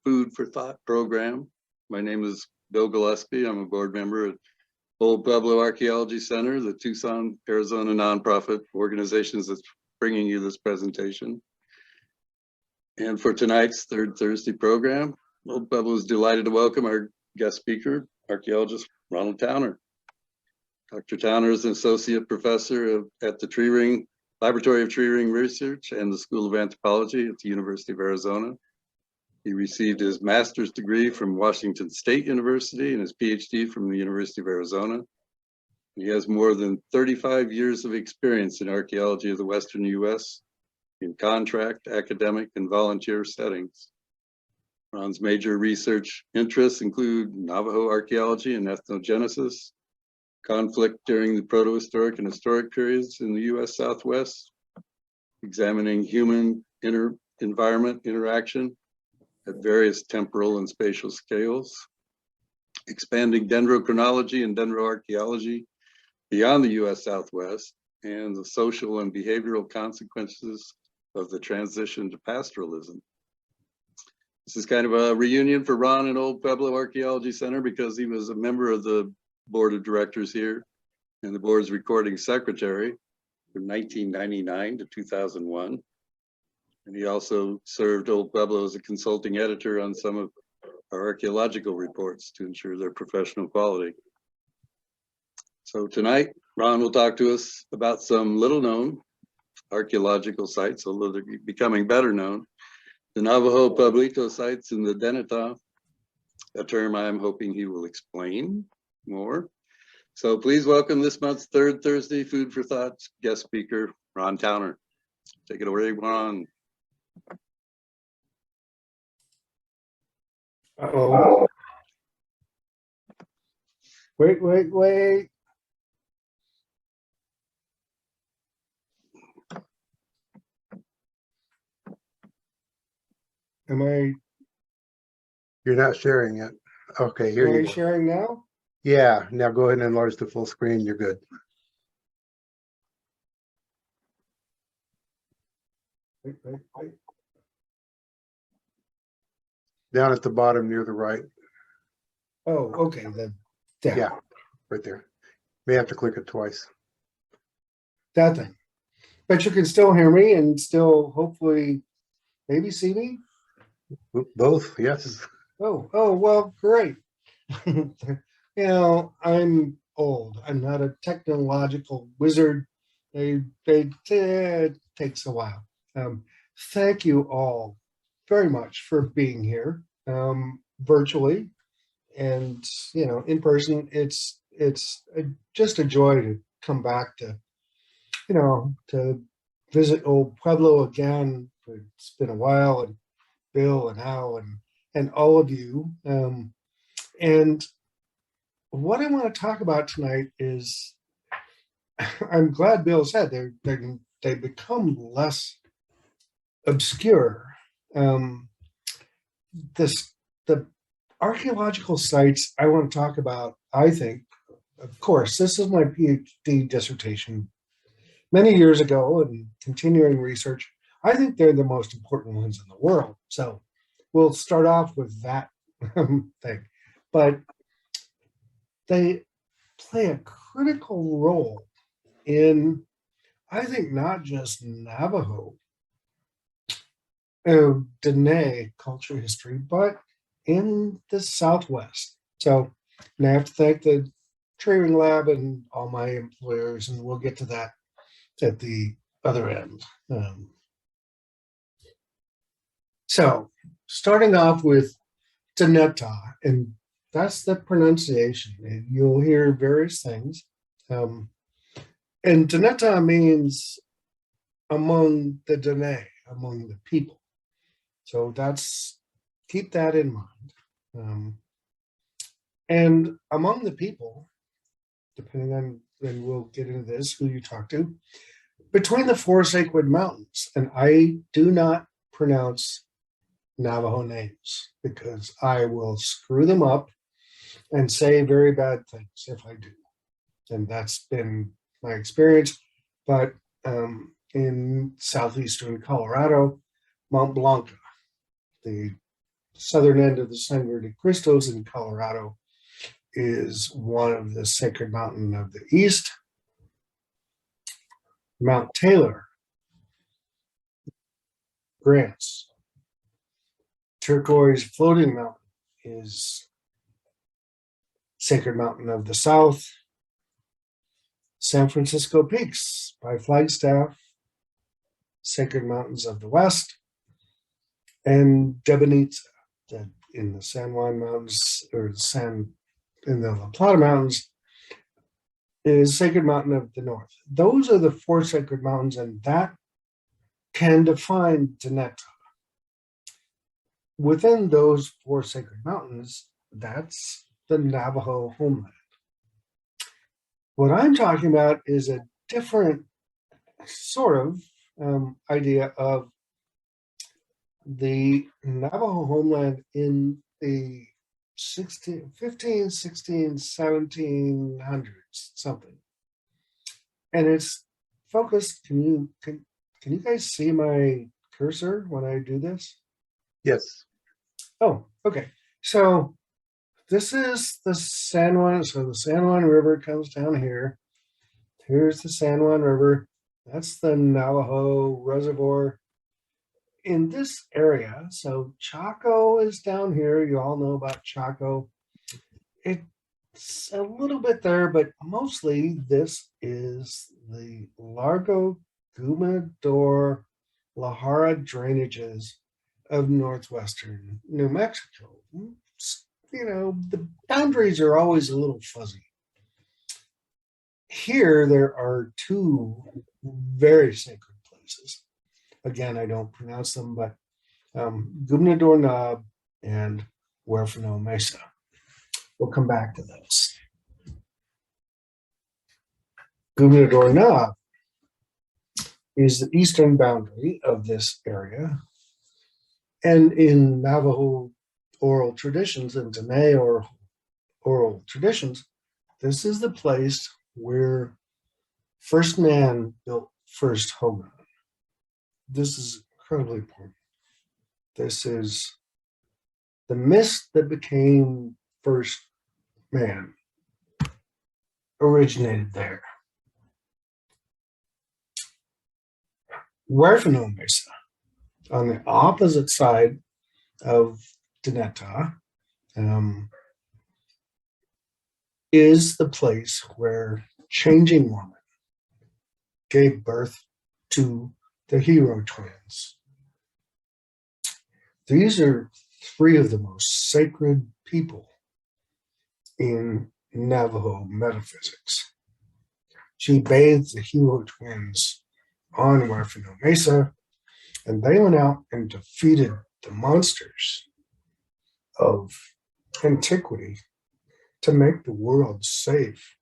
Food for Thought program. My name is Bill Gillespie. I'm a board member at Old Pueblo Archaeology Center, the Tucson, Arizona nonprofit organization that's bringing you this presentation. And for tonight's Third Thursday program, Old Pueblo is delighted to welcome our guest speaker, archaeologist Ronald Towner. Dr. Towner is an associate professor at the Laboratory of Tree Ring Research and the School of Anthropology at the University of Arizona. He received his master's degree from Washington State University and his PhD from the University of Arizona. He has more than 35 years of experience in archaeology of the Western US in contract, academic, and volunteer settings. Ron's major research interests include Navajo archaeology and ethnogenesis, conflict during the protohistoric and historic periods in the US Southwest, examining human environment interaction at various temporal and spatial scales, expanding dendrochronology and dendroarchaeology beyond the US Southwest, and the social and behavioral consequences of the transition to pastoralism. This is kind of a reunion for Ron and Old Pueblo Archaeology Center because he was a member of the board of directors here and the board's recording secretary from 1999 to 2001. And he also served Old Pueblo as a consulting editor on some of our archaeological reports to ensure their professional quality. So tonight, Ron will talk to us about some little known archaeological sites, although they're becoming better known. The Navajo Pueblito sites in the Dinétah, a term I'm hoping he will explain more. So please welcome this month's Third Thursday Food for Thought guest speaker, Ron Towner. Take it away, Ron. Uh-oh. Wait. You're not sharing yet. Okay, here you go. Sharing now? Yeah, now go ahead and enlarge the full screen. You're good. Wait. Down at the bottom near the right. Oh, okay. Yeah, right there. May have to click it twice. That thing. But you can still hear me and still hopefully maybe see me? Both, yes. Oh, well, great. I'm old. I'm not a technological wizard. It takes a while. Thank you all very much for being here virtually and in person. It's just a joy to come back to visit Old Pueblo again. It's been a while, and Bill and Al and all of you. And what I want to talk about tonight is, I'm glad Bill said they become less obscure. The archaeological sites I want to talk about, I think, of course, this is my PhD dissertation many years ago and continuing research. I think they're the most important ones in the world. So we'll start off with that thing. But they play a critical role in, I think, not just Navajo, Diné culture history, but in the Southwest. So I have to thank the Tree Ring Lab and all my employers, and we'll get to that at the other end. So starting off with Dinétah, and that's the pronunciation. And you'll hear various things. And Dinétah means among the Diné, among the people. So keep that in mind. And among the people, depending on, and we'll get into this, who you talk to, between the four sacred mountains, and I do not pronounce Navajo names because I will screw them up and say very bad things if I do. And that's been my experience. But in southeastern Colorado, Mount Blanca, the southern end of the Sangre de Cristos in Colorado is one of the sacred mountain of the East. Mount Taylor grants. Turquoise Floating Mountain is sacred mountain of the South. San Francisco Peaks by Flagstaff, sacred mountains of the West. And Dinétah in the San Juan Mountains, or in the La Plata Mountains, is sacred mountain of the North. Those are the 4 sacred mountains, and that can define Dinétah. Within those 4 sacred mountains, that's the Navajo homeland. What I'm talking about is a different sort of idea of the Navajo homeland in the 15, 16, 1700s, something. And it's focused. Can you guys see my cursor when I do this? Yes. Oh, okay. So this is the San Juan. So the San Juan River comes down here. Here's the San Juan River. That's the Navajo Reservoir. In this area, so Chaco is down here. You all know about Chaco. It's a little bit there, but mostly this is the Largo Gobernador La Jara drainages of northwestern New Mexico. You know, the boundaries are always a little fuzzy. Here, there are 2 very sacred places. Again, I don't pronounce them, but Gobernador Knob and Huerfano Mesa. We'll come back to those. Gobernador Knob is the eastern boundary of this area. And in Navajo oral traditions and Diné oral traditions, this is the place where first man built first hogan. This is incredibly important. This is the mist that became first man originated there. Huerfano Mesa, on the opposite side of Dinétah, is the place where Changing Woman gave birth to the hero twins. These are 3 of the most sacred people in Navajo metaphysics. She bathed the hero twins on Huerfano Mesa, and they went out and defeated the monsters of antiquity to make the world safe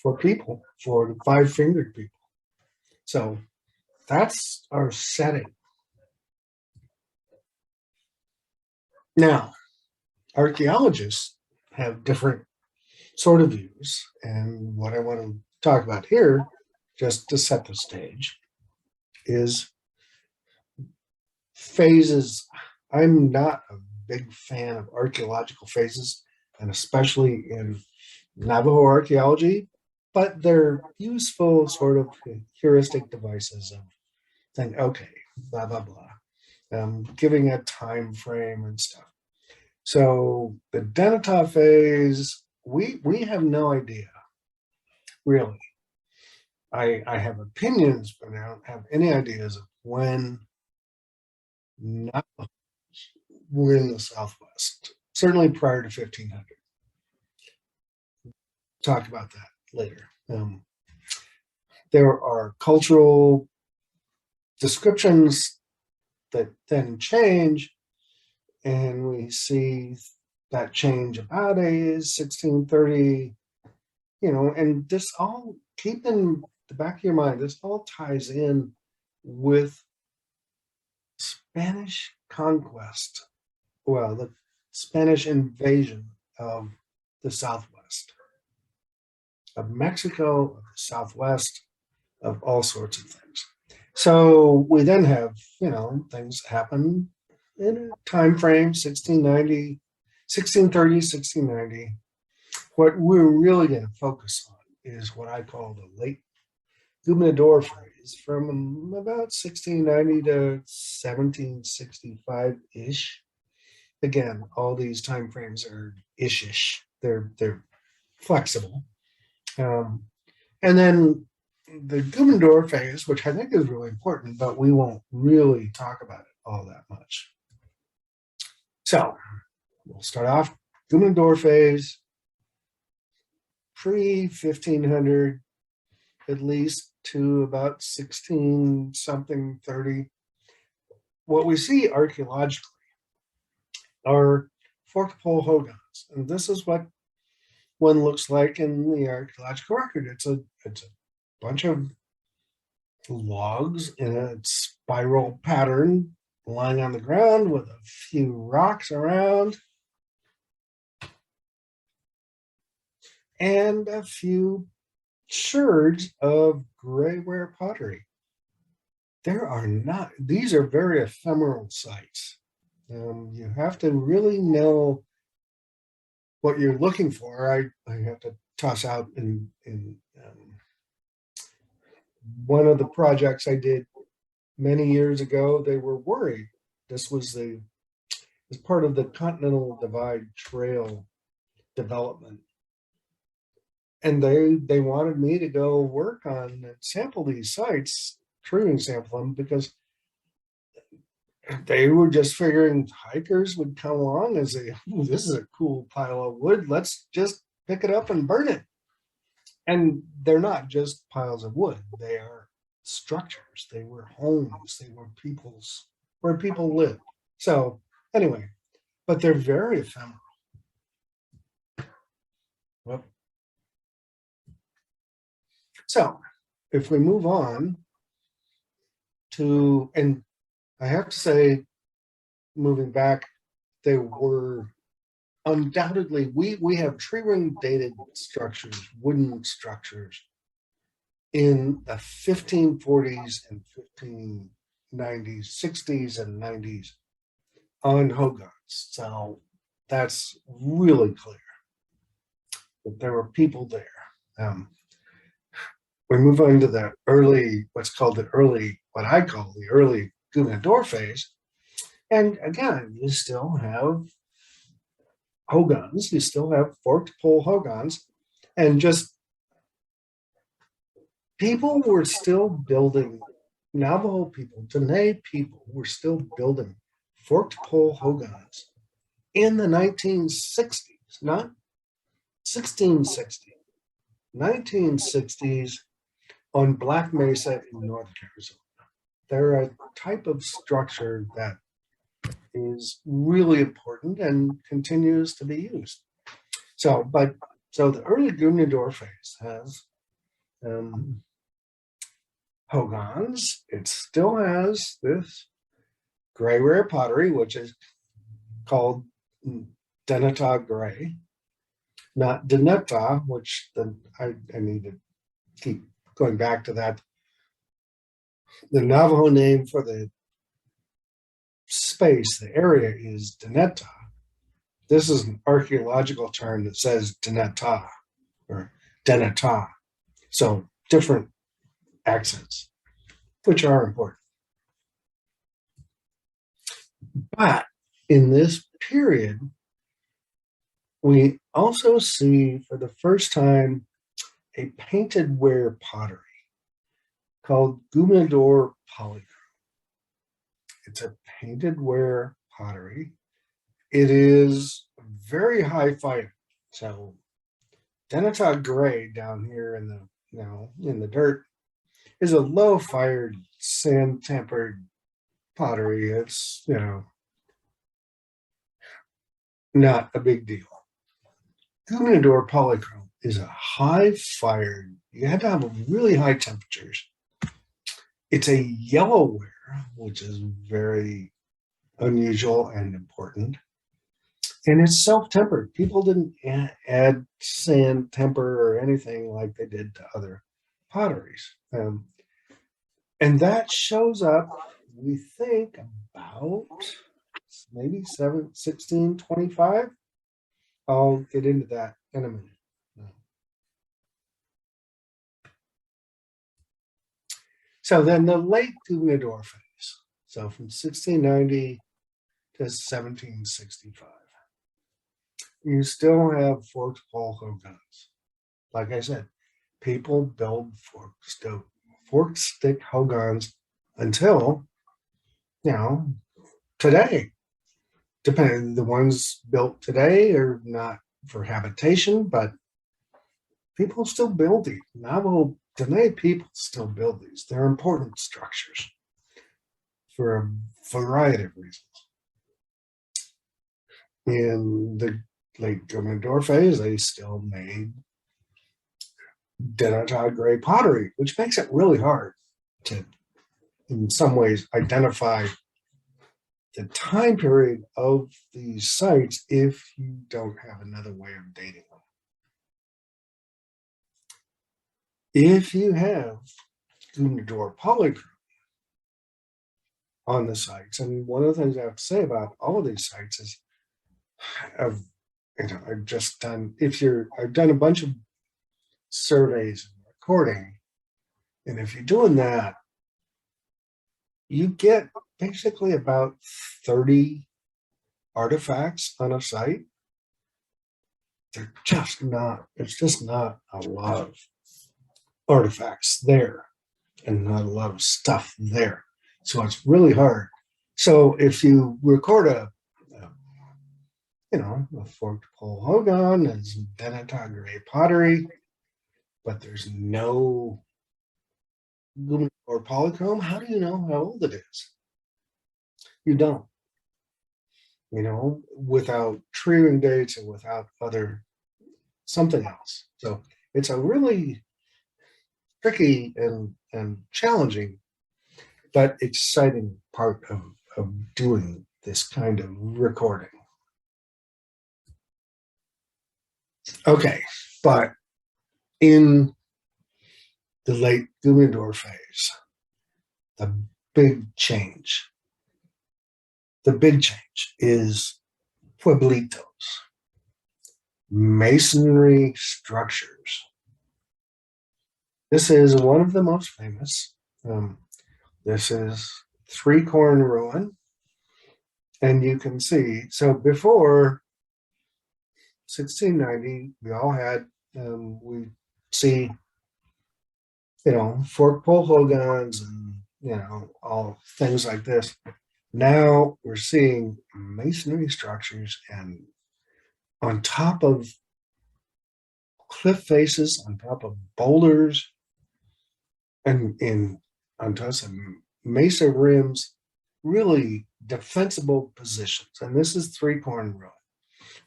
for people, for the 5-fingered people. So that's our setting. Now, archaeologists have different sort of views, and what I want to talk about here, just to set the stage, is phases. I'm not a big fan of archaeological phases, and especially in Navajo archaeology, but they're useful sort of heuristic devices of saying, okay, blah, blah, blah, giving a time frame and stuff. So the Dinétah phase, we have no idea, really. I have opinions, but I don't have any ideas of when Navajos were in the Southwest, certainly prior to 1500. Talk about that later. There are cultural descriptions that then change, and we see that change about 1630, and this all, keep in the back of your mind, this all ties in with Spanish conquest, well, the Spanish invasion of the Southwest, of Mexico, of the Southwest, of all sorts of things. So we then have, things happen in a time frame, 1690, 1630, 1690. What we're really going to focus on is what I call the late Gubernador phase from about 1690 to 1765-ish. Again, all these time frames are ish-ish. They're flexible. And then the Gubernador phase, which I think is really important, but we won't really talk about it all that much. So we'll start off Gubernador phase, pre-1500, at least to about 16 something 30. What we see archaeologically are forked pole hogans, and this is what one looks like in the archaeological record. It's a bunch of logs in a spiral pattern lying on the ground with a few rocks around and a few sherds of grayware pottery. These are very ephemeral sites. You have to really know what you're looking for. I have to toss out in one of the projects I did many years ago, they were worried. This was part of the Continental Divide Trail development. And they wanted me to go work on and sample these sites, tree sample them, because they were just figuring hikers would come along and say, this is a cool pile of wood. Let's just pick it up and burn it. And they're not just piles of wood. They are structures. They were homes. They were where people lived. So anyway, but they're very ephemeral. Well, so if we move on to, and I have to say, moving back, they were undoubtedly, we have tree ring dated structures, wooden structures in the 1540s and 1590s, 60s and 90s on hogans. So that's really clear that there were people there. We move on to the early, what I call the early Gubernador phase. And again, you still have hogans, you still have forked pole hogans, and just people were still building, Navajo people, Diné people were still building forked pole hogans in the 1960s, not 1660, 1960s on Black Mesa in northern Arizona. They're a type of structure that is really important and continues to be used. So the early Gubernador phase has hogans. It still has this grayware pottery, which is called Dinétah gray, not Dinétah, which I need to keep going back to that. The Navajo name for the space, the area, is Dinétah. This is an archaeological term that says Dinétah or Dinétah. So different accents, which are important. But in this period, we also see for the first time a painted ware pottery called Gubernador polychrome. It's a painted ware pottery. It is very high fire. So Dinétah gray down here in the dirt is a low fired, sand tempered pottery. It's not a big deal. Gubernador polychrome is a high fired, you have to have really high temperatures. It's a yellow ware, which is very unusual and important. And it's self-tempered. People didn't add sand temper or anything like they did to other potteries. And that shows up, we think, about maybe 1625. I'll get into that in a minute. So then the late Gubernador phase. So from 1690 to 1765. You still have forked pole hogans. Like I said, people build forked stick hogans until, today. Depending, the ones built today are not for habitation, but people still build these. Navajo Diné people still build these. They're important structures for a variety of reasons. In the late Gubernador phase, they still made Dinétah gray pottery, which makes it really hard to, in some ways, identify the time period of these sites if you don't have another way of dating them. If you have Gubernador polychrome on the sites, and one of the things I have to say about all of these sites is I've just done, I've done a bunch of surveys and recording, and if you're doing that, you get basically about 30 artifacts on a site. They're just not, it's just not a lot of artifacts there and not a lot of stuff there. So it's really hard. So if you record a forked pole hogan and some Dinétah gray pottery, but there's no or polychrome, how do you know how old it is? You don't. Without tree ring dates and without something else. So it's a really tricky and challenging, but exciting part of doing this kind of recording. Okay, but in the late Gubernador phase, the big change is Pueblitos, masonry structures. This is one of the most famous. This is Three Corn Ruin. And you can see, so before 1690, we all had, we see, forked pole hogans and, all things like this. Now we're seeing masonry structures and on top of cliff faces, on top of boulders, and on top of mesa rims, really defensible positions. And this is Three Corn Ruin.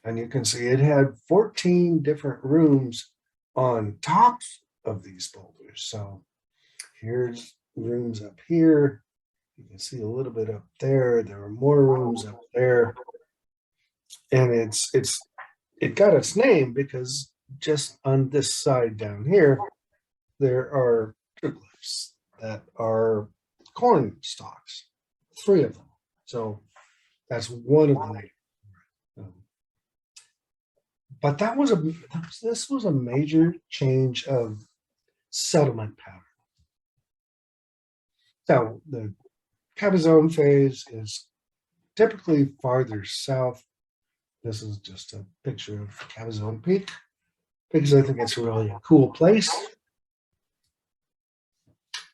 And you can see it had 14 different rooms on tops of these boulders. So here's rooms up here. You can see a little bit up there. There are more rooms up there. And it got its name because just on this side down here, there are petroglyphs that are corn stalks, 3 of them. So that's one of the names. But this was a major change of settlement pattern. So the Cabazon phase is typically farther south. This is just a picture of Cabazon Peak because I think it's really a cool place.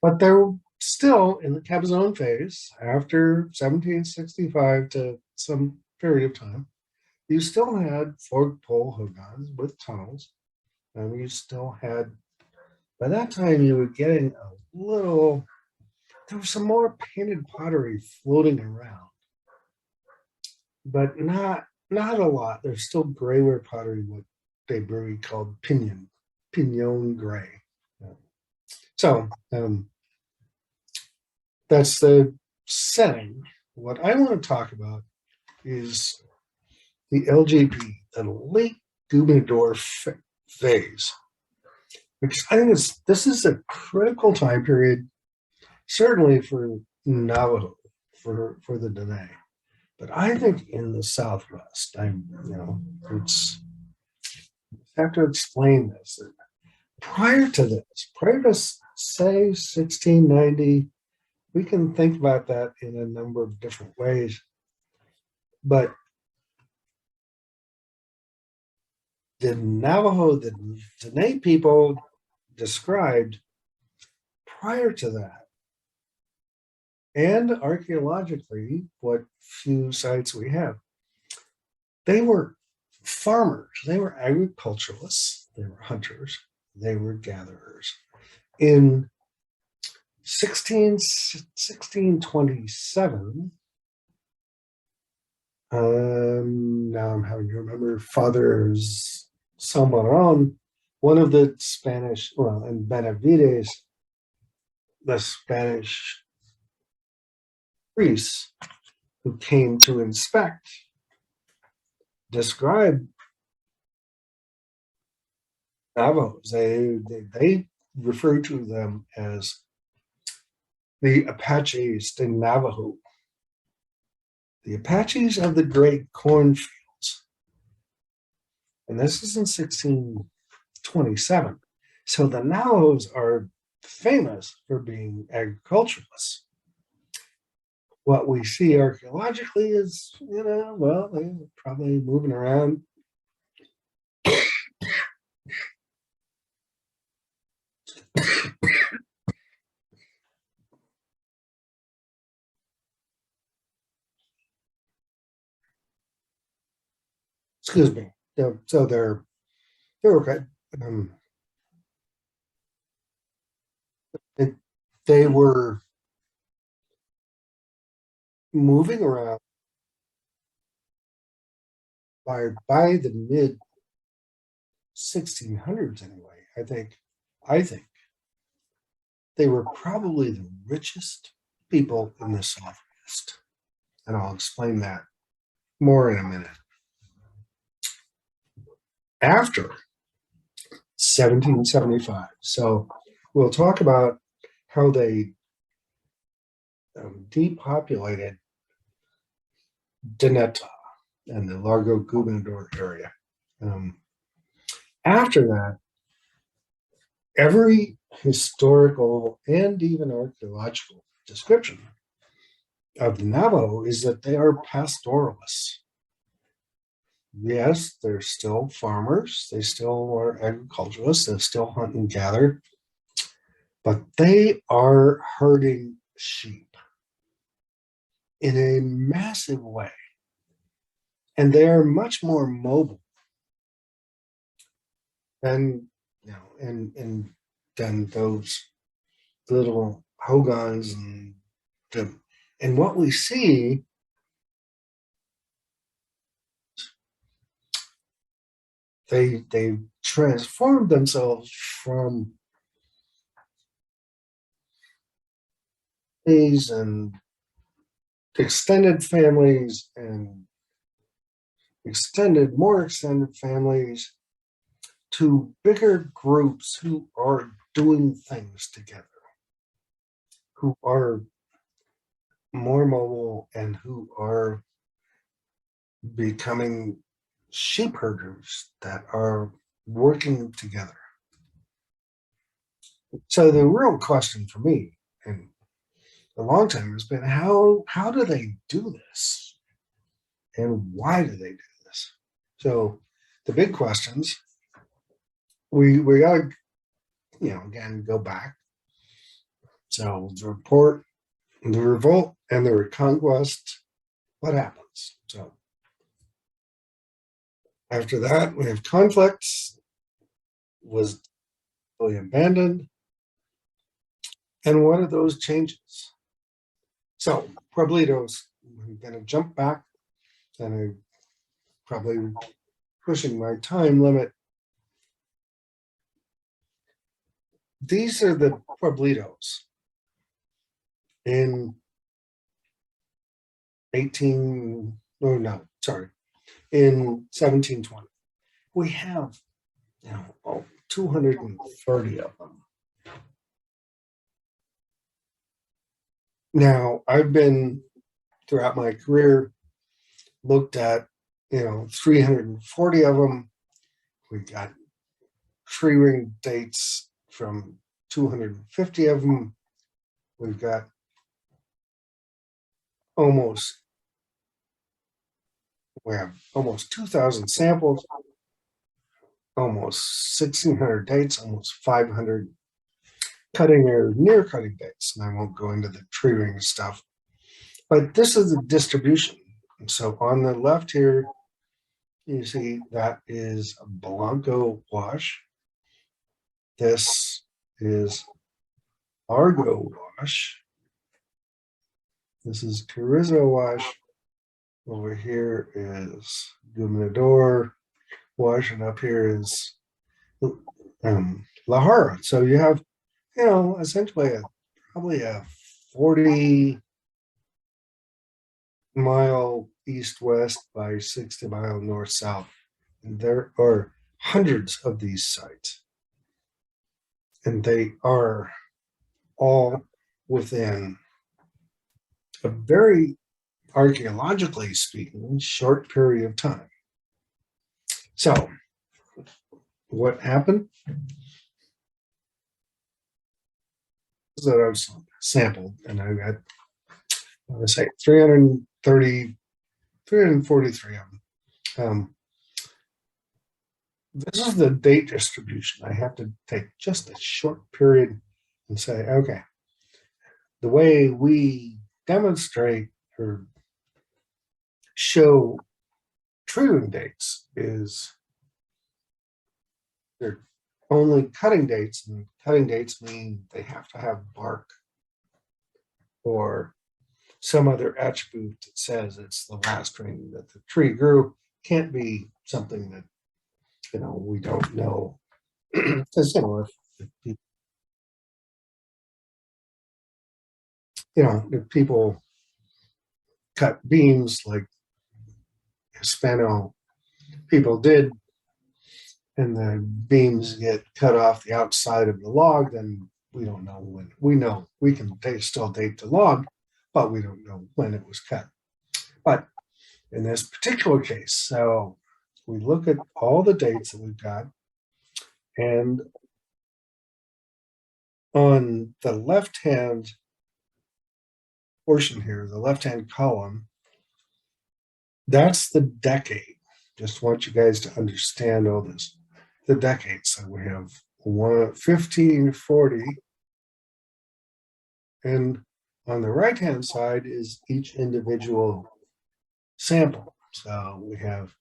But they're still in the Cabazon phase after 1765 to some period of time. You still had forked pole hogans with tunnels, and you still had, by that time you were getting a little, there was some more painted pottery floating around, but not a lot. There's still grayware pottery, what they brewery called pignon gray. So that's the setting. What I want to talk about is the LGP, the late Gubernador phase, because I think this is a critical time period, certainly for Navajo, for the Diné. But I think in the Southwest, it's I have to explain this. Prior to this, prior to say 1690, we can think about that in a number of different ways. But the Navajo, the Diné people described prior to that, and archaeologically, what few sites we have, they were farmers, they were agriculturalists, they were hunters, they were gatherers. In 1627, now I'm having to remember, Father Salmaron, one of the Spanish, well, and Benavides, the Spanish priests who came to inspect, described Navajos. They refer to them as the Apaches, the Navajo. The Apaches of the Great Cornfields. And this is in 1627. So the Navajos are famous for being agriculturalists. What we see archaeologically is, well, they're probably moving around. Excuse me. So they're okay. They were moving around by the mid 1600s anyway. I think they were probably the richest people in the Southwest. And I'll explain that more in a minute. After 1775, so we'll talk about how they depopulated Dinétah and the Largo Gobernador area. After that, every historical and even archaeological description of the Navajo is that they are pastoralists. Yes, they're still farmers. They still are agriculturalists. They still hunt and gather. But they are herding sheep in a massive way. And they are much more mobile than, and than those little hogans. And what we see they transformed themselves from these and extended families and more extended families to bigger groups who are doing things together, who are more mobile and who are becoming sheep herders that are working together. So the real question for me and a long time has been how do they do this? And why do they do this? So the big questions, we gotta, again, go back. So the report, the revolt and the reconquest, what happens? So after that, we have conflicts, was fully abandoned. And what are those changes? So Pueblitos, I'm gonna jump back and I'm probably pushing my time limit. These are the Pueblitos in in 1720. We have 230 of them. Now, I've been throughout my career looked at, 340 of them. We got tree ring dates from 250 of them. We've got we have almost 2,000 samples, almost 1,600 dates, almost 500 cutting or near cutting dates. And I won't go into the tree ring stuff, but this is the distribution. And so on the left here, you see that is a Blanco wash. This is Argo wash. This is Carrizo wash. Over here is Gubernador wash, and up here is La Jara. So you have, essentially probably a 40-mile east-west by 60-mile north-south. And there are hundreds of these sites. And they are all within a very, archaeologically speaking, short period of time. So what happened? That I was sampled, and I got, I want to say 343 of them. This is the date distribution. I have to take just a short period and say, okay, the way we demonstrate or show tree ring dates is they're only cutting dates, and cutting dates mean they have to have bark or some other attribute that says it's the last ring that the tree grew. Can't be something that, we don't know. Because, if people cut beams like Hispano people did, and the beams get cut off the outside of the log, then we don't know when. We know we can still date the log, but we don't know when it was cut. But in this particular case, so we look at all the dates that we've got, and on the left-hand portion here, the left-hand column, that's the decade. Just want you guys to understand all this. The decades. So we have 1540, and on the right-hand side is each individual sample. So we have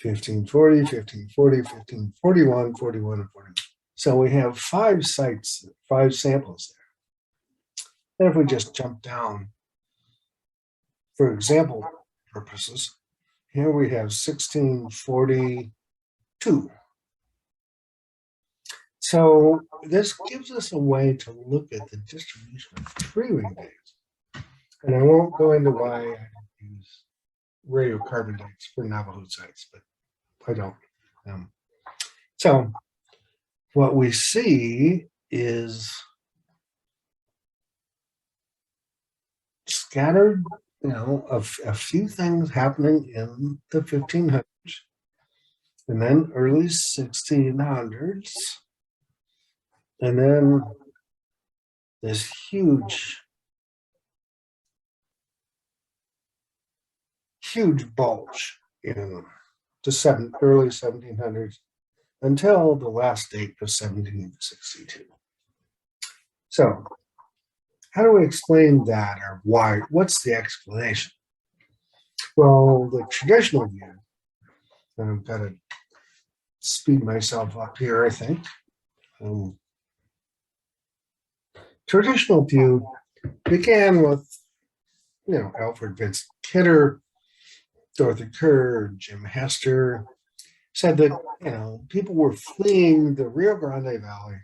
1540, 1540, 1541, 41, and 41. So we have 5 sites, 5 samples there. And if we just jump down, for example purposes, here we have 1642. So this gives us a way to look at the distribution of tree ring dates. And I won't go into why I don't use radiocarbon dates for Navajo sites, but I don't. So what we see is scattered, a few things happening in the 1500s, and then early 1600s, and then this huge bulge in the early 1700s until the last date of 1762. So how do we explain that, or why? What's the explanation? Well, the traditional view, and I've got to speed myself up here, I think. Traditional view began with, Alfred Vincent Kidder, Dorothy Kerr, Jim Hester, said that, people were fleeing the Rio Grande Valley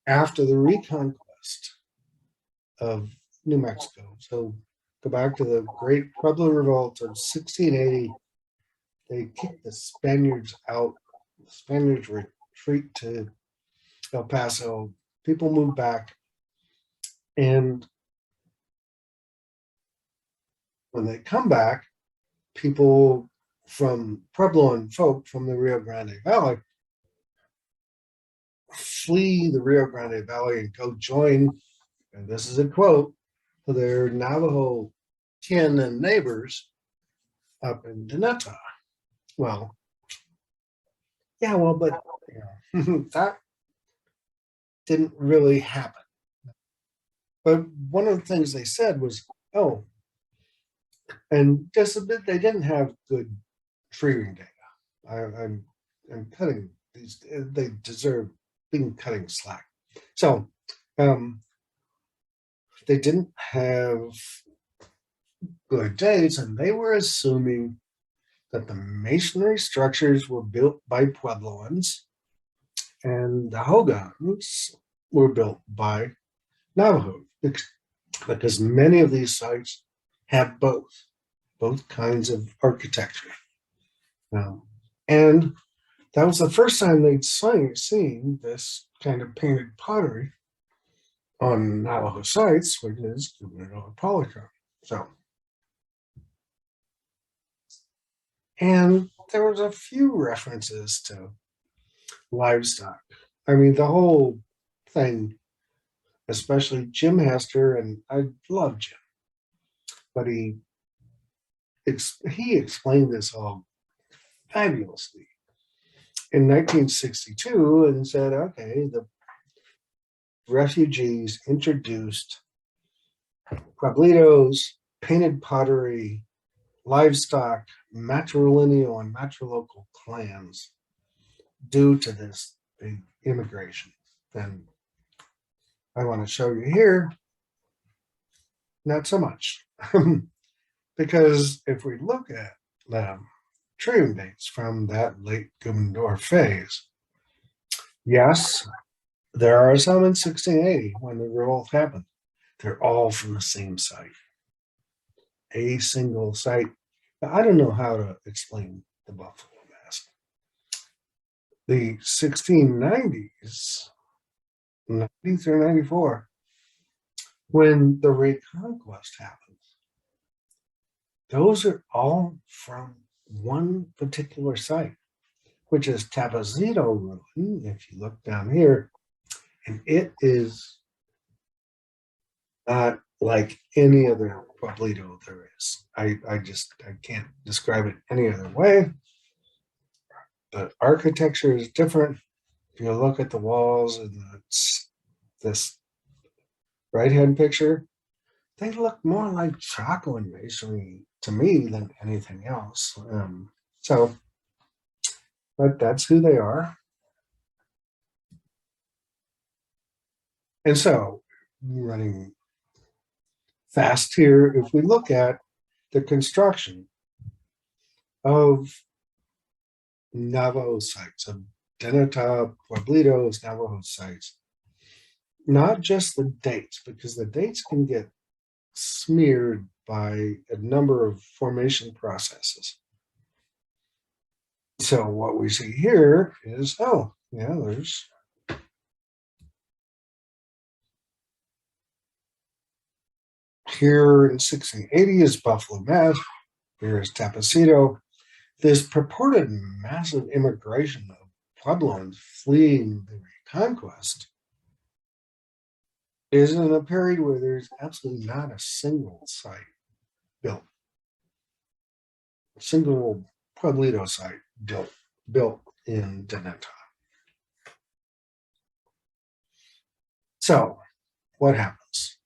after the reconquest of New Mexico. So go back to the Great Pueblo Revolt of 1680. They kicked the Spaniards out. The Spaniards retreat to El Paso. People moved back. And when they come back, people from Pueblo folk from the Rio Grande Valley flee the Rio Grande Valley and go join, and this is a quote, their Navajo kin and neighbors up in Dinétah. Well, yeah, well, but that didn't really happen. But one of the things they said was, oh, and just a bit, they didn't have good treating data. I'm cutting these, they deserve being cutting slack. So they didn't have good dates, and they were assuming that the masonry structures were built by Puebloans and the hogans were built by Navajo, because many of these sites have both kinds of architecture. And that was the first time they'd seen this kind of painted pottery on Navajo sites, which is polychrome. So, and there was a few references to livestock. I mean, the whole thing, especially Jim Hester, and I love Jim, but he explained this all fabulously in 1962 and said, okay, the refugees introduced Pueblitos, painted pottery, livestock, matrilineal and matrilocal clans due to this big immigration. And I want to show you here, not so much. Because if we look at trimming dates from that late Gumendorf phase, yes, there are some in 1680 when the revolt happened. They're all from the same site, a single site. Now, I don't know how to explain the Buffalo Mask. The 1690s, 90 through 94, when the Reconquest happened, those are all from one particular site, which is Tapazito Ruin, if you look down here, and it is not like any other Pueblito there is. I can't describe it any other way. The architecture is different. If you look at the walls in this right-hand picture, they look more like Chaco and masonry to me than anything else. But that's who they are. And so, running fast here, if we look at the construction of Navajo sites, of Dinétah, Pueblitos, Navajo sites, not just the dates, because the dates can get smeared by a number of formation processes. So what we see here is, oh, yeah, there's here in 1680 is Buffalo Mask, here is Tapacito. This purported massive immigration of Puebloans fleeing the Reconquest is in a period where there's absolutely not a single site built, a single Pueblito site built in Dinétah. So what happens?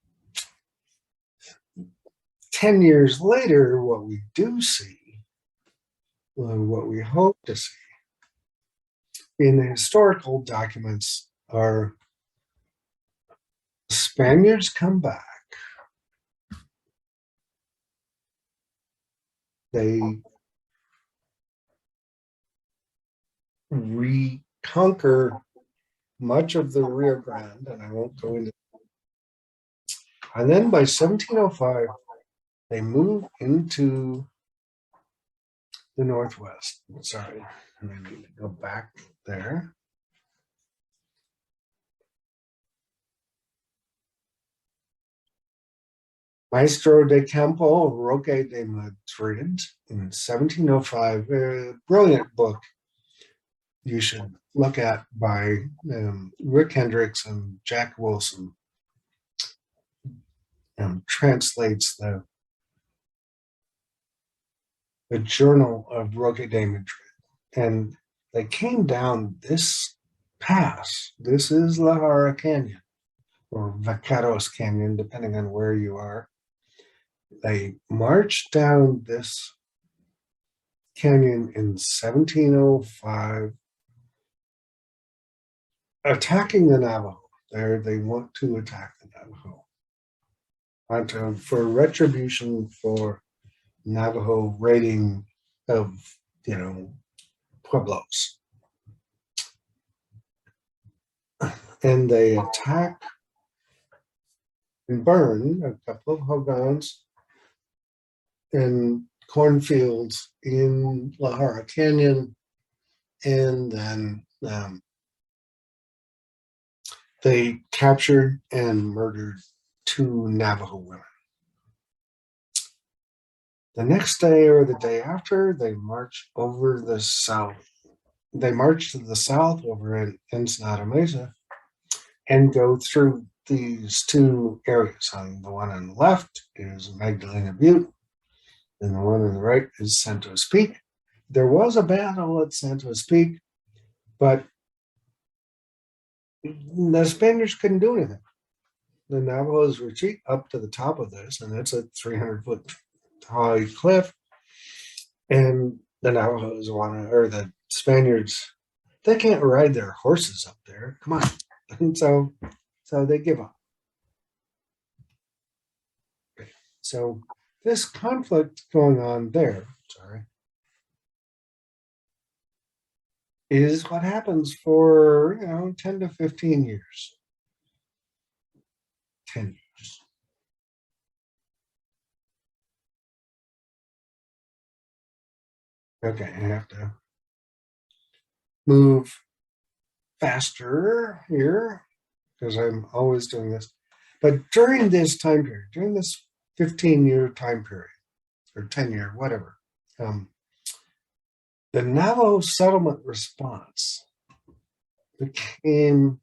10 years later, what we do see, what we hope to see in the historical documents are the Spaniards come back. They reconquer much of the Rio Grande, and I won't go into. And then by 1705, they move into the Northwest. Sorry, I need to go back there. Maestro de Campo Roque de Madrid in 1705, a brilliant book you should look at by Rick Hendricks and Jack Wilson. Translates the journal of Roque de Madrid. And they came down this pass. This is La Jara Canyon or Vaqueros Canyon, depending on where you are. They marched down this canyon in 1705, attacking the Navajo. They want to attack the Navajo. For retribution for Navajo raiding of, Pueblos. And they attack and burn a couple of hogans and cornfields in La Jara Canyon, and then they captured and murdered 2 Navajo women. The next day or the day after, they march over the south. They march to the south over in Ensenada Mesa and go through these 2 areas. The one on the left is Magdalena Butte, and the one on the right is Santos Peak. There was a battle at Santos Peak, but the Spaniards couldn't do anything. The Navajos retreat up to the top of this, and it's a 300-foot high cliff. And the Navajos the Spaniards, they can't ride their horses up there. Come on. And so they give up. So this conflict going on there, is what happens for 10 to 15 years. 10 years. Okay, I have to move faster here because I'm always doing this. But during this time period, during this 15-year time period, or 10-year, whatever, the Navajo settlement response became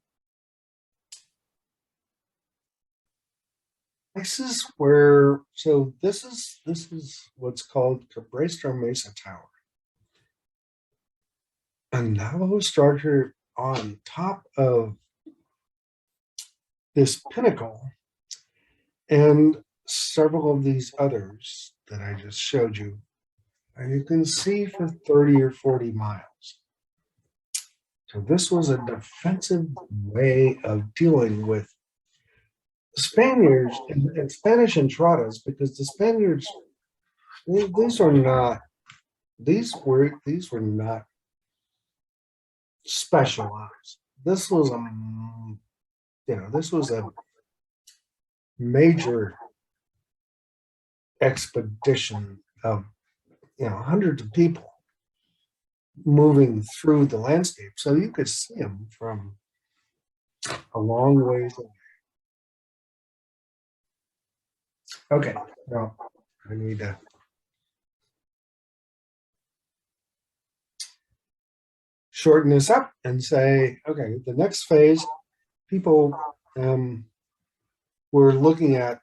places where, so this is what's called Cabresto Mesa Tower. A Navajo structure on top of this pinnacle, and several of these others that I just showed you, and you can see for 30 or 40 miles. So this was a defensive way of dealing with the Spaniards and Spanish entradas, because the Spaniards, these were not specialized. This was a major expedition of hundreds of people moving through the landscape, so you could see them from a long ways away. Okay, now I need to shorten this up and say, okay, the next phase, people were looking at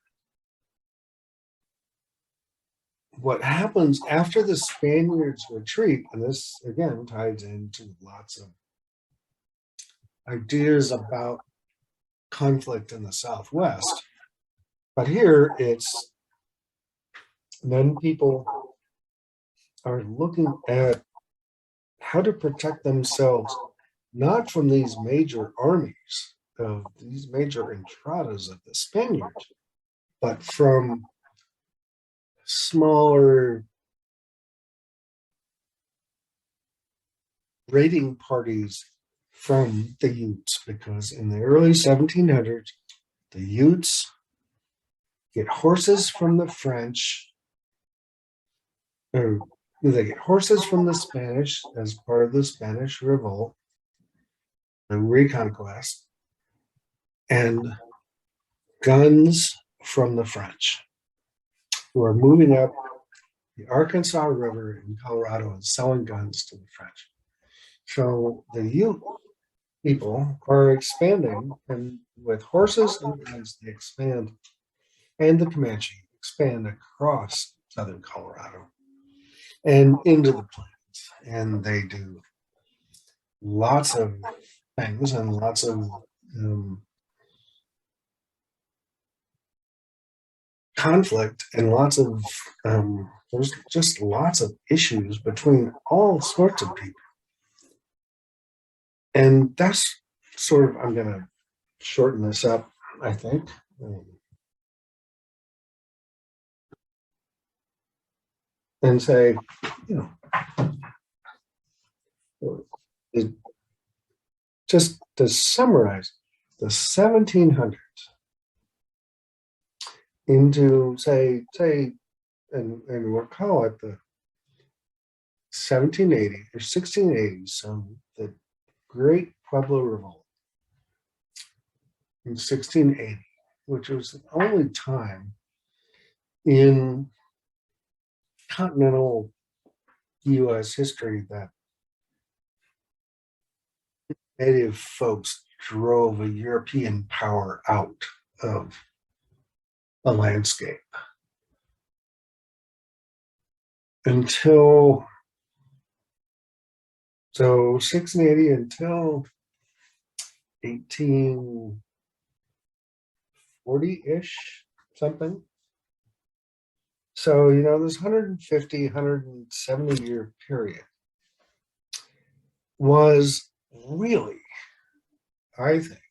what happens after the Spaniards retreat, and this again ties into lots of ideas about conflict in the Southwest. But here it's, then people are looking at how to protect themselves, not from these major armies of these major entradas of the Spaniards, but from smaller raiding parties from the Utes, because in the early 1700s, the Utes get horses from the French, or they get horses from the Spanish as part of the Spanish Revolt, the Reconquest, and guns from the French. who are moving up the Arkansas River in Colorado and selling guns to the French. So the Ute people are expanding, and with horses and guns, they expand, and the Comanche expand across southern Colorado and into the plains. And they do lots of things and lots of conflict and lots of there's just lots of issues between all sorts of people. And that's sort of, I'm going to shorten this up, I think. And say, you know, just to summarize the 1700s into say, and we'll call it the 1780 or 1680s, so the Great Pueblo Revolt in 1680, which was the only time in continental U.S. history that native folks drove a European power out of a landscape. Until, so 1680 until 1840-ish, something. So, you know, this 150, 170 year period was really, I think,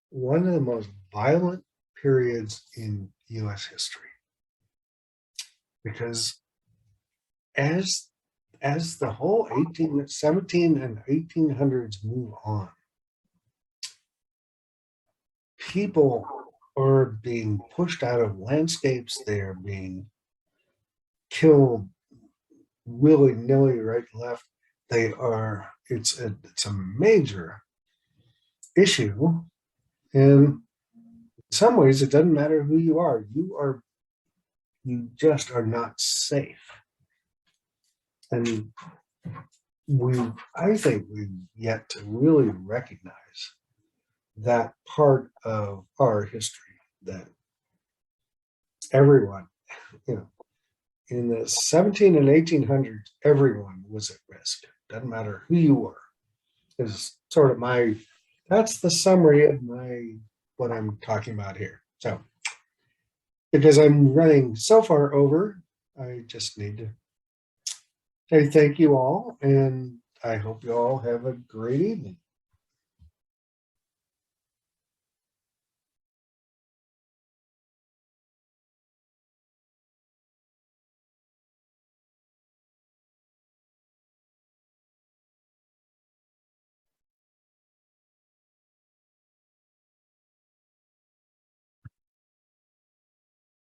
one of the most violent periods in US history. Because as the whole 17 and 1800s move on, people are being pushed out of landscapes, they're being killed willy-nilly right and left. They are, it's a major issue. And in some ways, it doesn't matter who you are, you just are not safe. And I think we've yet to really recognize that part of our history, that everyone, you know, in the 17 and 1800s, everyone was at risk. Doesn't matter who you were. Is sort of that's the summary of what I'm talking about here. So, because I'm running so far over, I just need to say thank you all, and I hope you all have a great evening.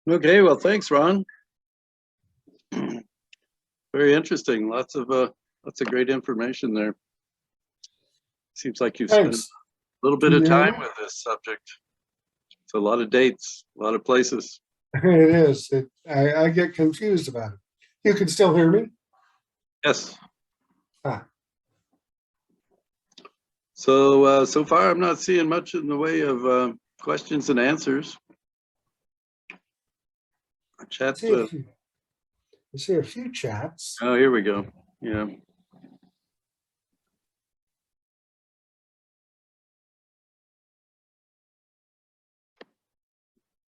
Okay, well, thanks, Ron. Very interesting. Lots of great information there. Seems like you've spent a Thanks. little bit of time Yeah. with this subject. It's a lot of dates, a lot of places. It is. I get confused about it. You can still hear me? Yes. Ah. So so far, I'm not seeing much in the way of questions and answers. Chat. I see a few chats. Oh, here we go. Yeah.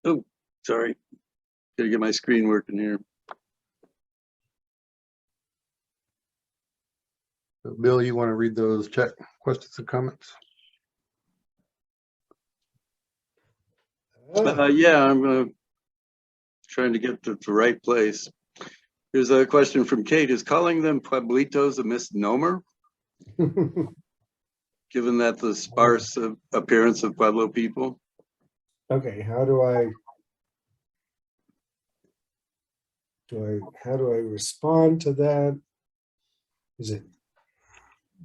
Oh, sorry. Gotta get my screen working here. Bill, you want to read those chat questions and comments? Yeah, I'm trying to get to the right place. Here's a question from Kate. Is calling them Pueblitos a misnomer, given that the sparse appearance of Pueblo people? Okay, how do I respond to that? Is it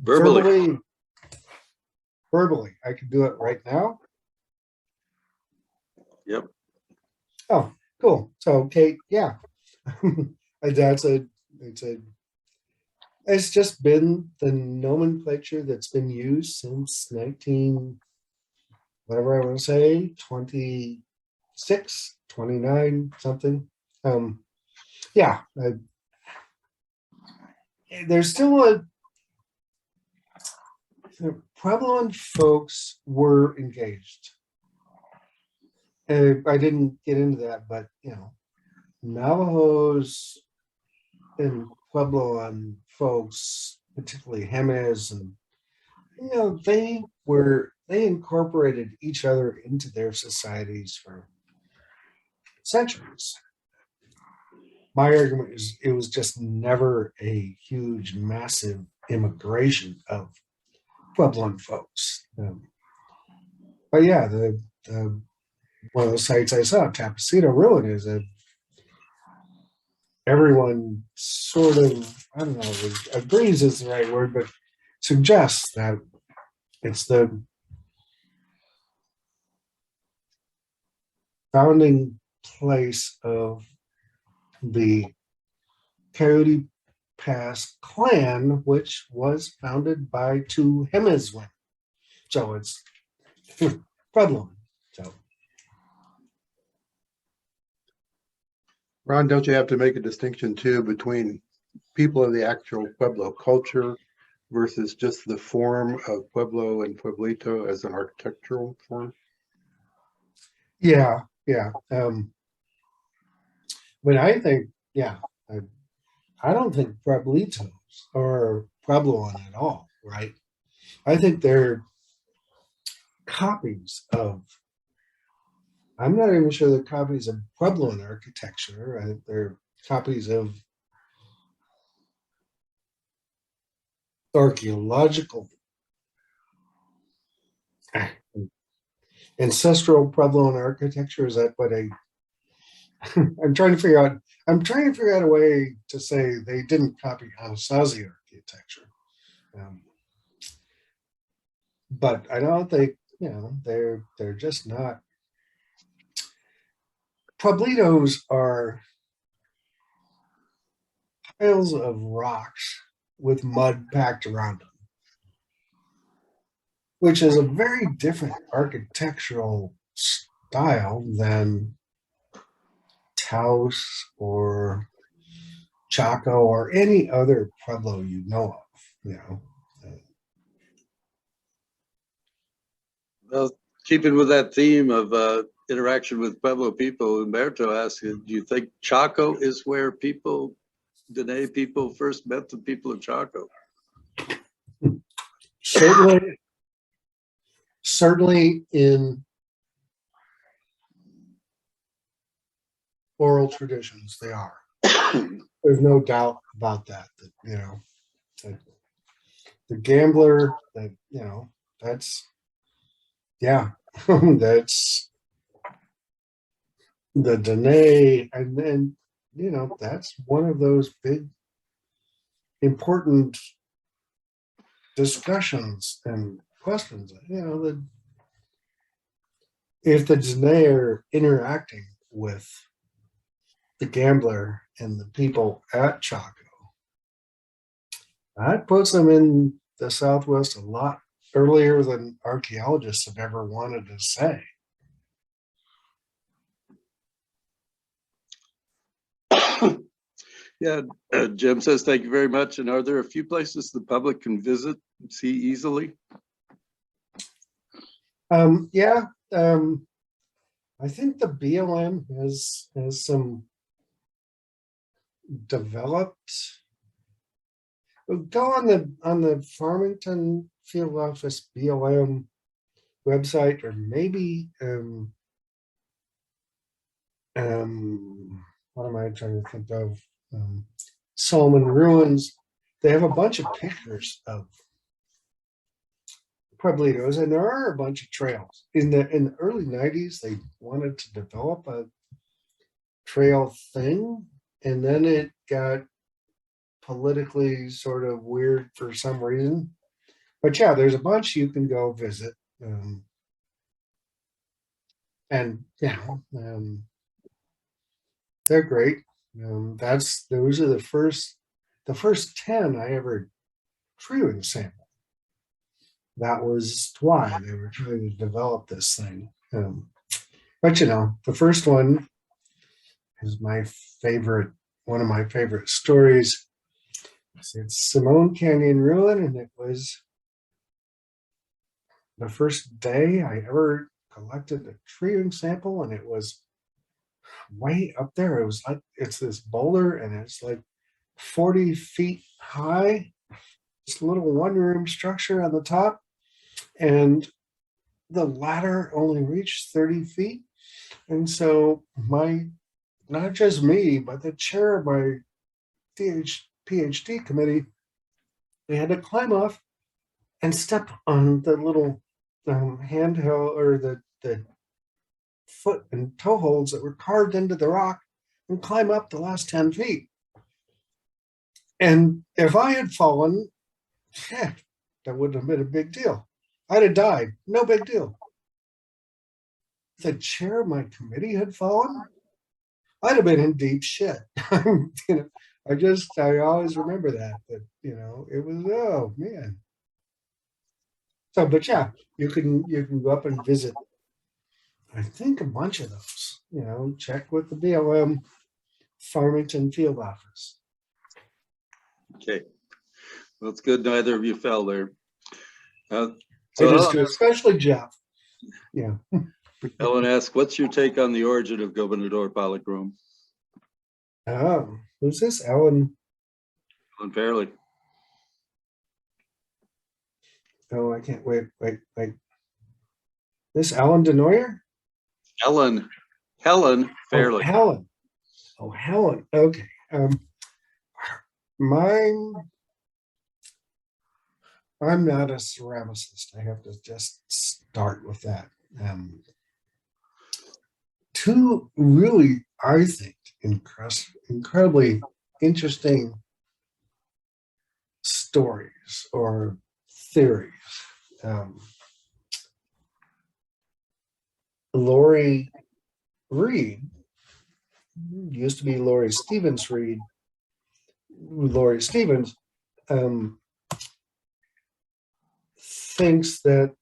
Verbally. Verbally, I can do it right now. Yep. Oh, Cool. So Kate, yeah, it's just been the nomenclature that's been used since 19, whatever I want to say, 26, 29, something. Yeah, there's still Puebloan folks were engaged. I didn't get into that, but Navajos and Puebloan folks, particularly Jemez, and they incorporated each other into their societies for centuries. My argument is it was just never a huge, massive immigration of Puebloan folks. But yeah, the one of the sites I saw, Tapacito Ruin, is that everyone sort of, I don't know, agrees is the right word, but suggests that it's the founding place of the Coyote Pass clan, which was founded by two Jemez women. So it's Pueblo. So Ron, don't you have to make a distinction too between people of the actual Pueblo culture versus just the form of Pueblo and Pueblito as an architectural form? yeah. But I think, I don't think Pueblitos are Puebloan at all, right? I think they're copies of, I'm not even sure they're copies of Puebloan architecture. I think they're copies of archaeological, ancestral Puebloan architecture. Is that what I'm trying to figure out? I'm trying to figure out a way to say they didn't copy Anasazi architecture. But I don't think, they're just not. Pueblitos are piles of rocks with mud packed around them, which is a very different architectural style than Taos or Chaco or any other Pueblo you know of, Well, keeping with that theme of interaction with Pueblo people, Humberto asked, do you think Chaco is where Diné people first met the people of Chaco? Certainly in oral traditions, they are. There's no doubt about that, that the gambler, that's, that's the Diné, and then, that's one of those big important discussions and questions, that if the Diné are interacting with the gambler and the people at Chaco, that puts them in the Southwest a lot earlier than archaeologists have ever wanted to say. Yeah, Jim says, thank you very much. And are there a few places the public can visit and see easily? I think the BLM has some developed. Go on the Farmington Field Office BLM website, or maybe what am I trying to think of? Solomon Ruins. They have a bunch of pictures of Pueblitos, and there are a bunch of trails. In the early 90s, they wanted to develop a trail thing, and then it got politically sort of weird for some reason. But yeah, there's a bunch you can go visit. And they're great. Those are the first 10 I ever tree sample. That was why they were trying to develop this thing. But the first one is one of my favorite stories. It's Simone Canyon Ruin, and it was the first day I ever collected a tree sample, and it was way up there. It was like, it's this boulder, and it's like 40 feet high, this little one-room structure on the top, and the ladder only reached 30 feet. And so not just me, but the chair of my PhD committee, we had to climb off and step on the little handheld, or the foot and toe holds that were carved into the rock, and climb up the last 10 feet. And if I had fallen, heck, that wouldn't have been a big deal. I'd have died, no big deal. The chair of my committee had fallen, I'd have been in deep shit. I always remember that it was, oh man. So, but yeah, you can go up and visit, I think, a bunch of those, check with the BLM Farmington field office. Okay. Well, it's good neither of you fell there. Especially Jeff. Yeah. Ellen asks, what's your take on the origin of Gobernador Polychrome? Oh, who's this? Ellen? Ellen Fairley. Oh, I can't wait. This Ellen Denoyer? Helen Fairley. Oh, Helen. Oh, Helen. Okay. I'm not a ceramicist. I have to just start with that. Two really, I think, incredibly interesting stories or theories. Lori Reed, used to be Lori Stevens Reed. Lori Stevens thinks that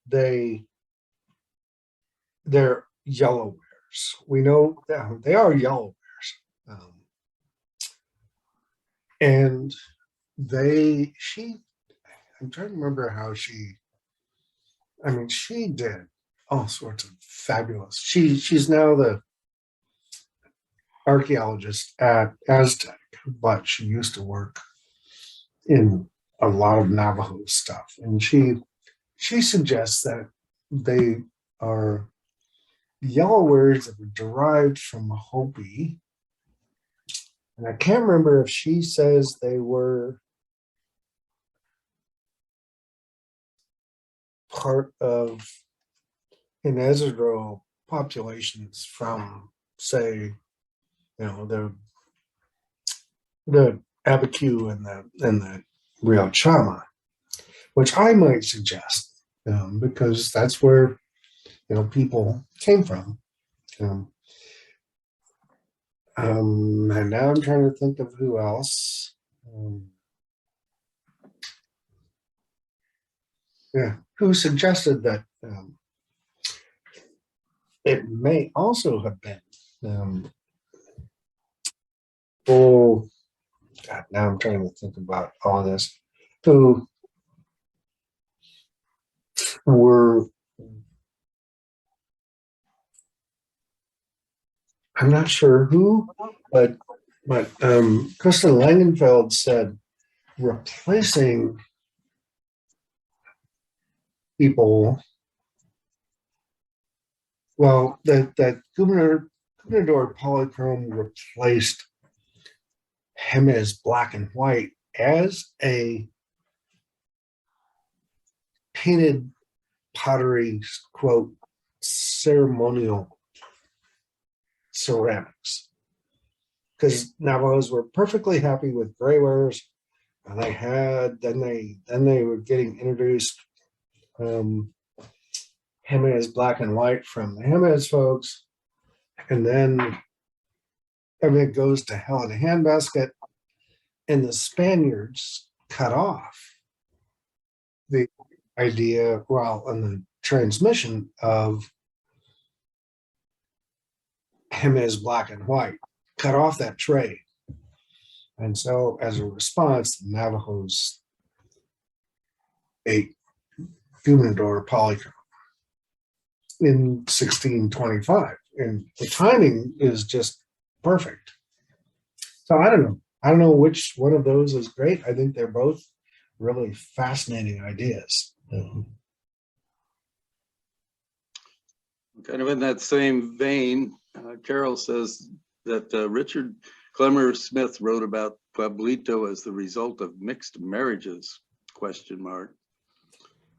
they're yellow bears. We know that they are yellow bears, and I'm trying to remember how she did all sorts of fabulous. She's now the archaeologist at Aztec, but she used to work in a lot of Navajo stuff, and she suggests that they are yellow bears that were derived from Hopi. And I can't remember if she says they were part of ancestral populations from, say, the Abiquiu and the Rio Chama, which I might suggest, because that's where people came from. And now I'm trying to think of who else. Who suggested that it may also have been. Oh, God, now I'm trying to think about all this. Who were, I'm not sure who, but Kristen Langenfeld said replacing people, well, that Gobernador Polychrome replaced him as black and white as a painted pottery, quote, ceremonial ceramics, because Navajos were perfectly happy with gray wares, and then they were getting introduced Jimenez black and white from the Jimenez folks, and then I mean, it goes to hell in a handbasket, and the Spaniards cut off the idea, well, and the transmission of him as black and white, cut off that trade. And so as a response, the Navajos ate humidor polychrome in 1625. And the timing is just perfect. So I don't know. I don't know which one of those is great. I think they're both really fascinating ideas. Kind of in that same vein, Carol says that Richard Clemmer Smith wrote about Pueblito as the result of mixed marriages, ?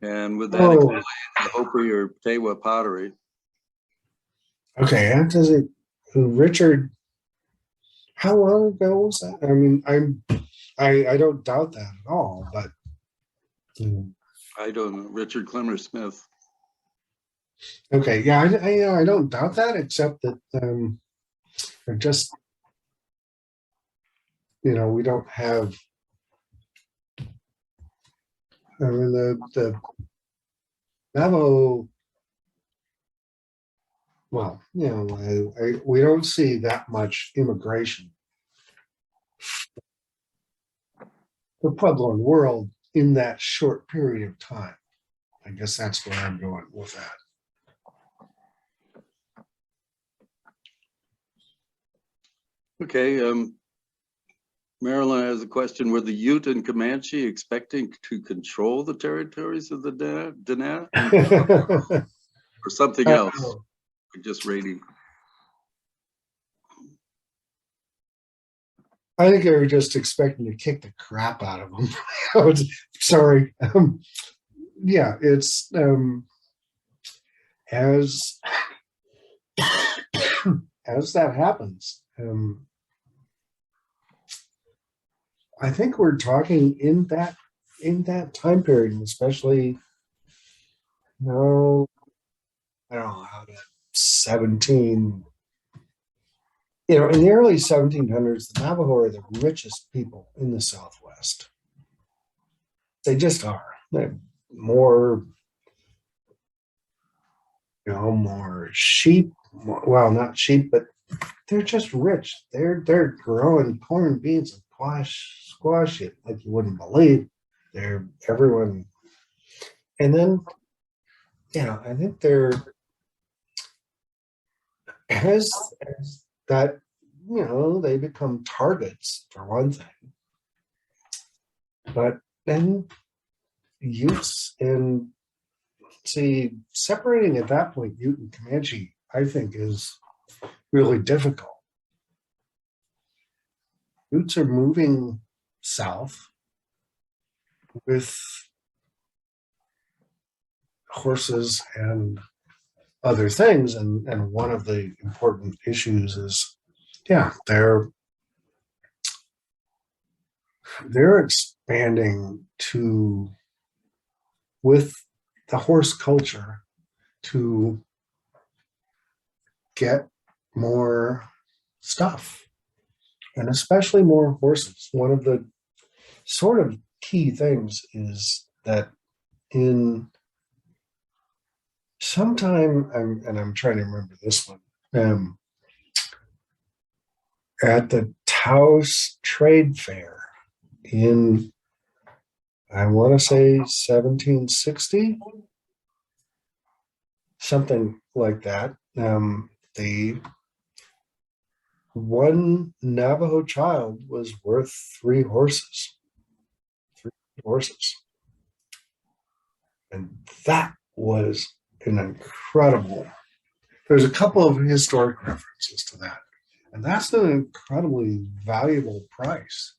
And would that explain the Hopi or Tewa pottery? Okay, does it, Richard, how long ago was that? I mean, I don't doubt that at all, but I don't know. Richard Clemmer Smith. okay, yeah, I don't doubt that, except that they're just, we don't have. I mean, the Navajo. Well, we don't see that much immigration. The Pueblo world in that short period of time. I guess that's where I'm going with that. Okay, Marilyn has a question. Were the Ute and Comanche expecting to control the territories of the Diné or something else? We're just reading. I think they were just expecting to kick the crap out of them. Sorry. Yeah, it's as that happens. I think we're talking in that time period, especially I don't know how to 17. In the early 1700s, the Navajo are the richest people in the Southwest. They just are. They're more sheep. Well, not sheep, but they're just rich. They're growing corn, beans, and squash it like you wouldn't believe. They're everyone. And then, I think they're as that, they become targets for one thing. But then Utes and separating at that point, Ute and Comanche, I think is really difficult. Utes are moving south with horses and other things, and one of the important issues is, they're expanding with the horse culture to get more stuff, and especially more horses. One of the sort of key things is that in sometime, I'm trying to remember this one, at the Taos Trade Fair in, I want to say 1760, something like that. The one Navajo child was worth 3 horses. 3 horses. And that was an incredible, there's a couple of historic references to that. And that's an incredibly valuable price.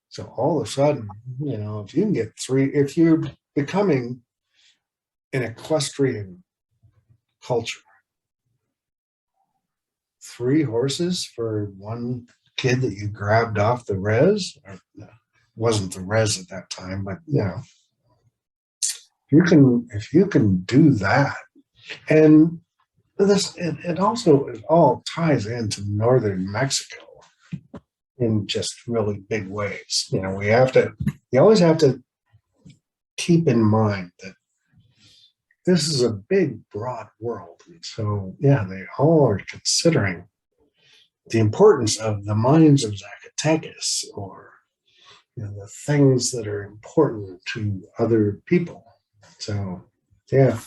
So all of a sudden, if you can get 3, if you're becoming an equestrian culture, 3 horses for one kid that you grabbed off the res, or wasn't the res at that time, but if you can do that, and It also, it all ties into northern Mexico in just really big ways. You know, you always have to keep in mind that this is a big, broad world. And so, yeah, they all are considering the importance of the mines of Zacatecas, or the things that are important to other people. So, yeah.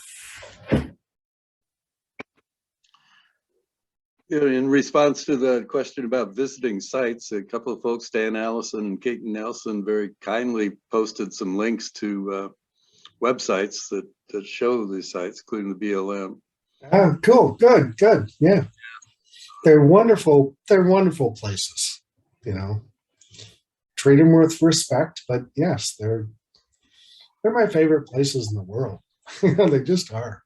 In response to the question about visiting sites, a couple of folks, Dan Allison and Kate Nelson, very kindly posted some links to websites that show these sites, including the BLM. Ah, cool. Good. Yeah. They're wonderful. They're wonderful places, treat them with respect, but yes, they're my favorite places in the world. They just are.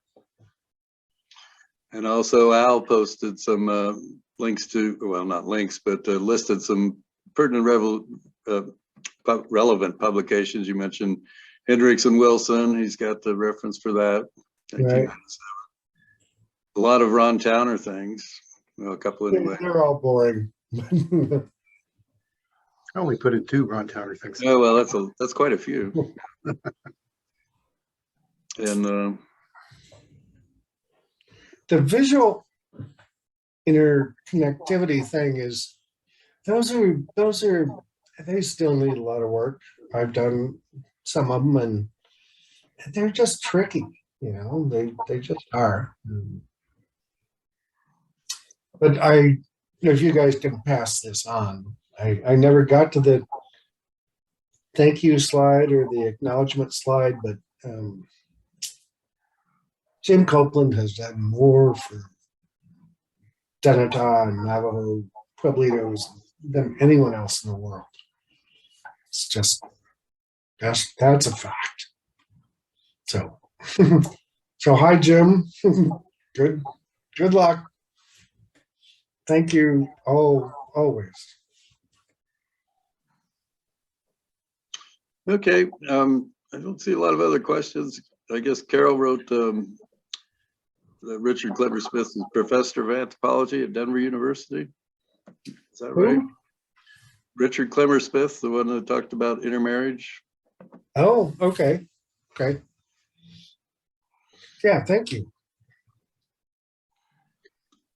And also Al posted some links to, well, not links, but listed some pertinent relevant publications. You mentioned Hendricks and Wilson. He's got the reference for that. Right. A lot of Ron Towner things. Well, a couple anyway. They're all boring. I only put in 2 Ron Towner things. Oh, well, that's quite a few. And the visual interconnectivity thing is, those are they still need a lot of work. I've done some of them, and they're just tricky. They just are. But if you guys can pass this on, I never got to the thank you slide or the acknowledgement slide, but Jim Copeland has done more for Dinétah and Navajo Pueblitos than anyone else in the world. It's just, that's a fact. So, so hi, Jim. Good luck. Thank you always. okay, I don't see a lot of other questions. I guess Carol wrote that Richard Clever Smith is professor of anthropology at Denver University. Is that right? Who? Richard Clemmer Smith, the one that talked about intermarriage. Oh, okay. Yeah, thank you.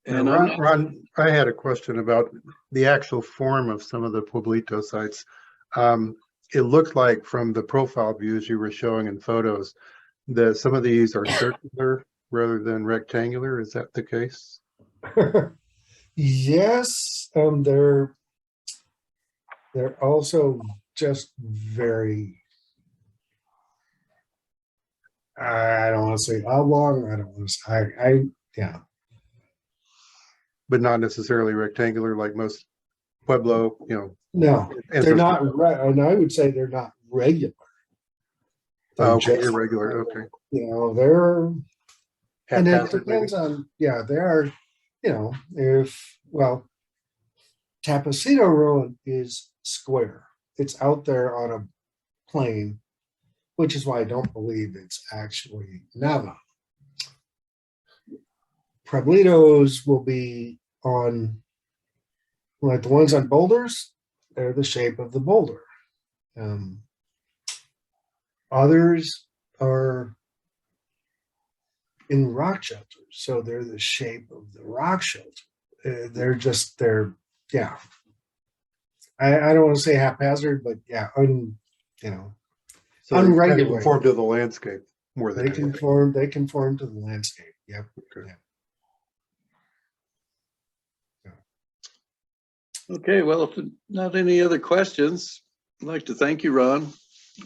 And Ron, I had a question about the actual form of some of the Pueblito sites. It looked like from the profile views you were showing in photos that some of these are circular rather than rectangular. Is that the case? Yes, they're also just very, I don't want to say how long, I don't want to say, yeah. But not necessarily rectangular like most Pueblo, No, they're not, and I would say they're not regular. They're okay, just, irregular, okay. they're, and it Haphazard, depends maybe? on, yeah, they are, Tapacito Ruin is square. It's out there on a plain, which is why I don't believe it's actually Navajo. Pueblitos will be on, like the ones on boulders, they're the shape of the boulder. Others are in rock shelters, so they're the shape of the rock shelter. Yeah. I don't want to say haphazard, but yeah, So they kind of unregulated. conform to the landscape more than They anything. conform to the landscape. Yep. Okay. Yeah. okay, well, if not any other questions, I'd like to thank you, Ron,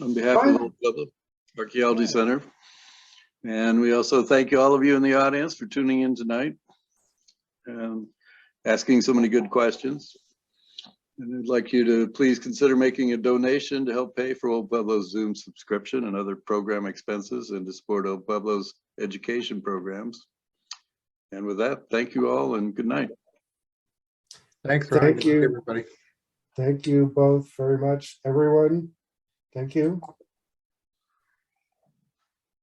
on behalf of the Pueblo Archaeology Center. And we also thank all of you in the audience for tuning in tonight and asking so many good questions. And I'd like you to please consider making a donation to help pay for Old Pueblo's Zoom subscription and other program expenses, and to support Old Pueblo's education programs. And with that, thank you all and good night. Thanks, Ron. Thank you. Everybody. Thank you both very much, everyone. Thank you.